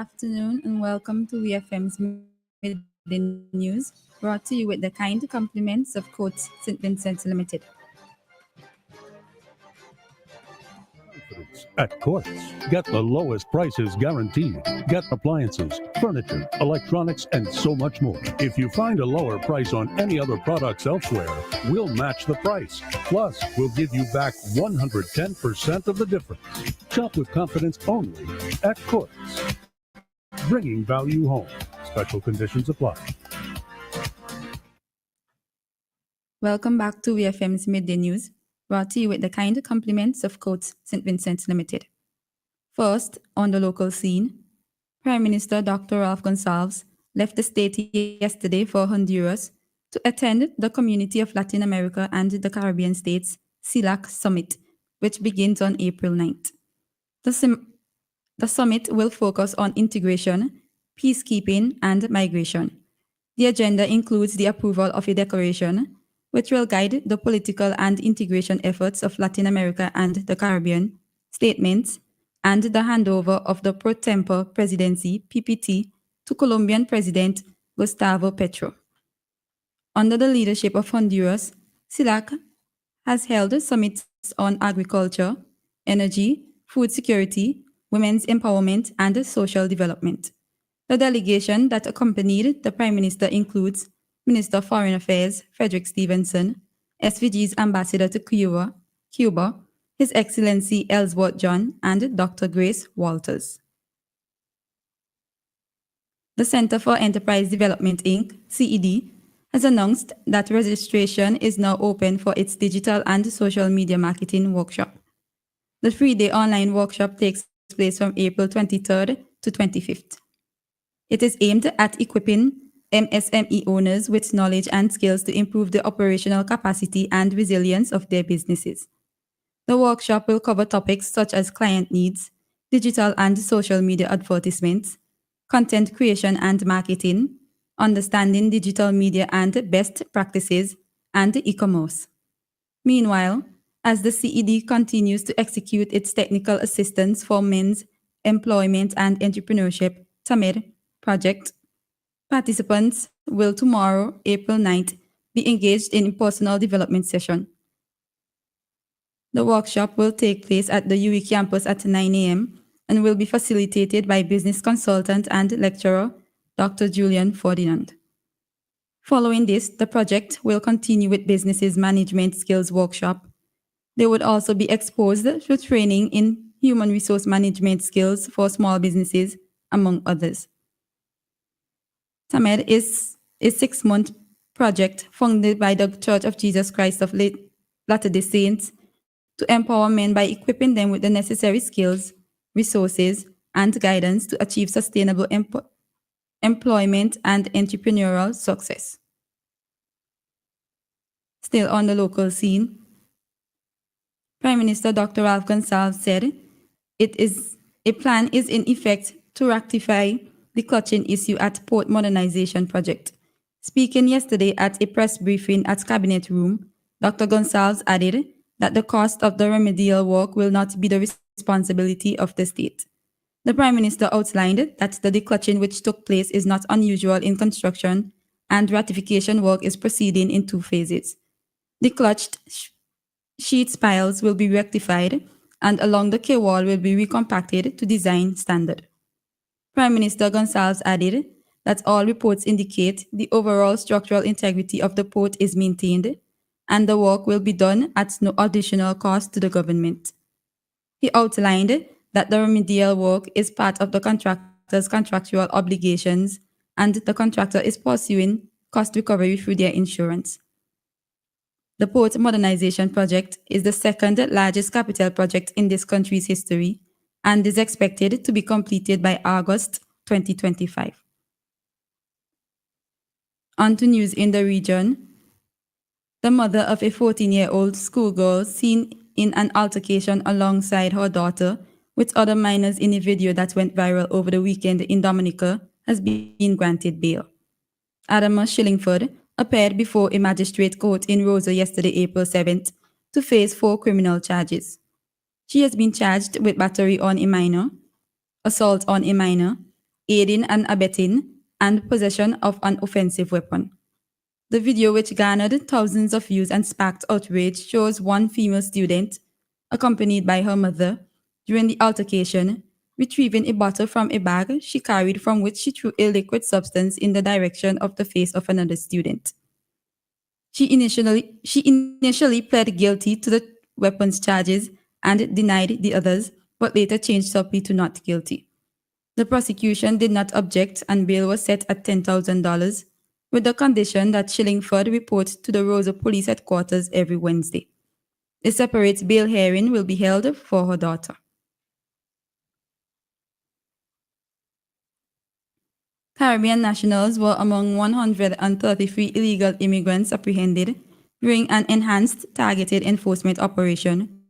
afternoon and welcome to VFM's Midday News, brought to you with the kind compliments of Coats St. Vincent Limited. Confidence at Quartz. Get the lowest prices guaranteed. Get appliances, furniture, electronics, and so much more. If you find a lower price on any other products elsewhere, we'll match the price. Plus, we'll give you back 110% of the difference. Shop with confidence only at Quartz. Bringing value home. Special conditions apply. Welcome back to VFM's Midday News, brought to you with the kind compliments of Coats St. Vincent Limited. First, on the local scene, Prime Minister Dr. Ralph Gonsalves left the state yesterday for Honduras to attend the Community of Latin America and the Caribbean States CELAC Summit, which begins on April 9th. The summit will focus on integration, peacekeeping, and migration. The agenda includes the approval of a declaration which will guide the political and integration efforts of Latin America and the Caribbean, statements, and the handover of the pro tempore presidency (PPT) to Colombian President Gustavo Petro. Under the leadership of Honduras, CELAC has held summits on agriculture, energy, food security, women's empowerment, and social development. The delegation that accompanied the Prime Minister includes Minister of Foreign Affairs Frederick Stevenson, SVG's Ambassador to Cuba, His Excellency Ellsworth John, and Dr. Grace Walters. The Center for Enterprise Development Inc., CED, has announced that registration is now open for its digital and social media marketing workshop. The 3-day online workshop takes place from April 23rd to 25th. It is aimed at equipping MSME owners with knowledge and skills to improve the operational capacity and resilience of their businesses. The workshop will cover topics such as client needs, digital and social media advertisements, content creation and marketing, understanding digital media and best practices, and e-commerce. Meanwhile, as the CED continues to execute its technical assistance for men's employment and entrepreneurship (TAMER) project, participants will tomorrow, April 9th, be engaged in a personal development session. The workshop will take place at the UE campus at 9 a.m. and will be facilitated by business consultant and lecturer Dr. Julian Ferdinand. Following this, the project will continue with businesses management skills workshop. They would also be exposed to training in human resource management skills for small businesses, among others. TAMED is a 6-month project funded by the Church of Jesus Christ of Latter-day Saints to empower men by equipping them with the necessary skills, resources, and guidance to achieve sustainable employment and entrepreneurial success. Still on the local scene, Prime Minister Dr. Ralph Gonsalves said a plan is in effect to rectify the clutching issue at Port Modernization Project. Speaking yesterday at a press briefing at Cabinet Room, Dr. Gonsalves added that the cost of the remedial work will not be the responsibility of the state. The Prime Minister outlined that the declutching which took place is not unusual in construction and ratification work is proceeding in 2 phases. Declutched sheet piles will be rectified and along the quay wall will be recompacted to design standard. Prime Minister Gonsalves added that all reports indicate the overall structural integrity of the port is maintained and the work will be done at no additional cost to the government. He outlined that the remedial work is part of the contractor's contractual obligations and the contractor is pursuing cost recovery through their insurance. The Port Modernization Project is the second largest capital project in this country's history and is expected to be completed by August 2025. On to news in the region. The mother of a 14-year-old schoolgirl seen in an altercation alongside her daughter with other minors in a video that went viral over the weekend in Dominica has been granted bail. Adama Shillingford appeared before a magistrate court in Rosa yesterday, April 7th, to face 4 criminal charges. She has been charged with battery on a minor, assault on a minor, aiding and abetting, and possession of an offensive weapon. The video, which garnered thousands of views and sparked outrage, shows one female student, accompanied by her mother, during the altercation, retrieving a bottle from a bag she carried from which she threw a liquid substance in the direction of the face of another student. She initially pled guilty to the weapons charges and denied the others, but later changed her plea to not guilty. The prosecution did not object and bail was set at $10,000, with the condition that Shillingford report to the Roseau Police Headquarters every Wednesday. A separate bail hearing will be held for her daughter. Caribbean nationals were among 133 illegal immigrants apprehended during an enhanced targeted enforcement operation,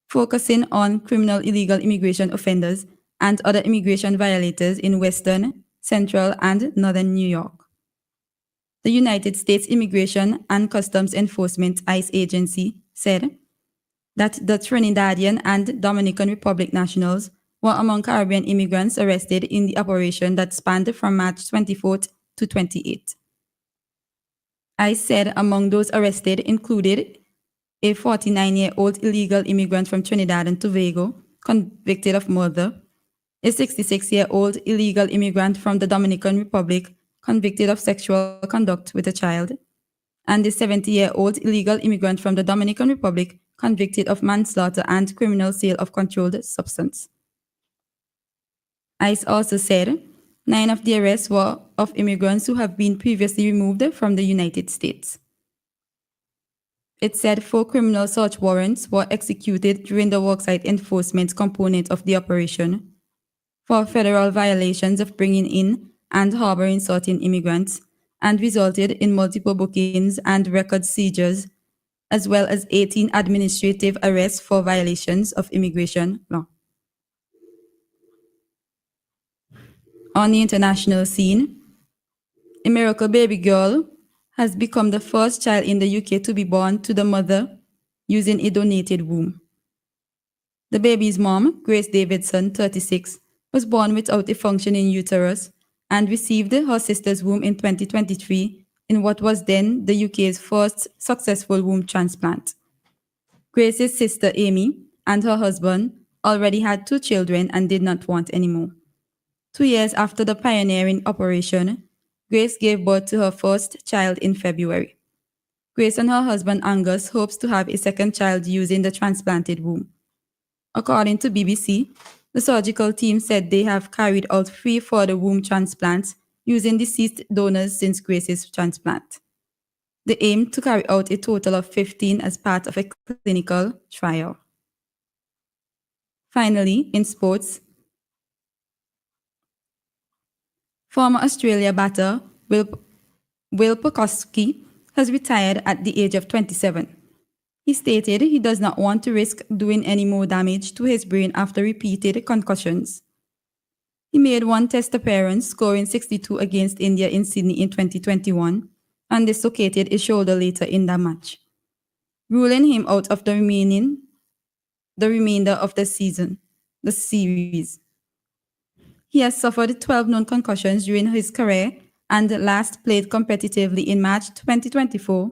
focusing on criminal illegal immigration offenders and other immigration violators in Western, Central, and Northern New York. The United States Immigration and Customs Enforcement ICE agency said that the Trinidadian and Dominican Republic nationals were among Caribbean immigrants arrested in the operation that spanned from March 24th to 28th. ICE said among those arrested included a 49-year-old illegal immigrant from Trinidad and Tobago, convicted of murder, a 66-year-old illegal immigrant from the Dominican Republic, convicted of sexual conduct with a child, and a 70-year-old illegal immigrant from the Dominican Republic, convicted of manslaughter and criminal sale of controlled substance. ICE also said 9 of the arrests were of immigrants who have been previously removed from the United States. It said 4 criminal search warrants were executed during the worksite enforcement component of the operation for federal violations of bringing in and harboring certain immigrants, and resulted in multiple bookings and record seizures, as well as 18 administrative arrests for violations of immigration law. On the international scene, a miracle baby girl has become the first child in the UK to be born to the mother using a donated womb. The baby's mom, Grace Davidson, 36, was born without a functioning uterus and received her sister's womb in 2023 in what was then the UK's first successful womb transplant. Grace's sister, Amy, and her husband already had 2 children and did not want any more. 2 years after the pioneering operation, Grace gave birth to her first child in February. Grace and her husband Angus hopes to have a second child using the transplanted womb. According to BBC, the surgical team said they have carried out 3 further womb transplants using deceased donors since Grace's transplant. They aim to carry out a total of 15 as part of a clinical trial. Finally, in sports, former Australia batter Will Pucovski has retired at the age of 27. He stated he does not want to risk doing any more damage to his brain after repeated concussions. He made one test appearance, scoring 62 against India in Sydney in 2021, and dislocated his shoulder later in that match, ruling him out of the remainder of the series. He has suffered 12 known concussions during his career and last played competitively in March 2024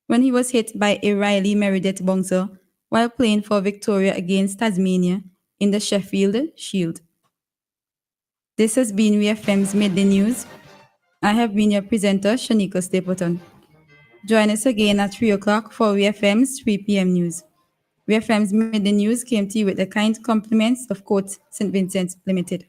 when he was hit by a Riley Meredith bouncer while playing for Victoria against Tasmania in the Sheffield Shield. This has been WFM's Midday News. I have been your presenter, Shanika Stapleton. Join us again at 3 o'clock for WFM's 3 p.m. news. WFM's Midday News came to you with the kind compliments of Court St. Vincent Limited.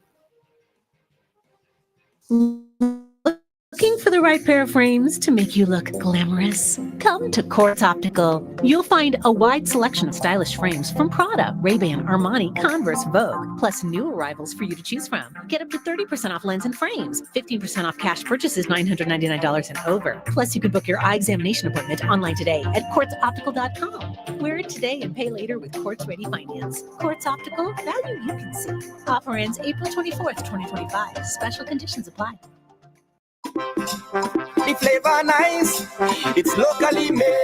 Looking for the right pair of frames to make you look glamorous? Come to Quartz Optical. You'll find a wide selection of stylish frames from Prada, Ray-Ban, Armani, Converse, Vogue, plus new arrivals for you to choose from. Get up to 30% off lens and frames, 15% off cash purchases $999 and over. Plus, you can book your eye examination appointment online today at quartzoptical.com. Wear it today and pay later with Quartz Ready Finance. Quartz Optical, value you can see. Offer ends April 24th, 2025. Special conditions apply. The flavor nice, it's locally made.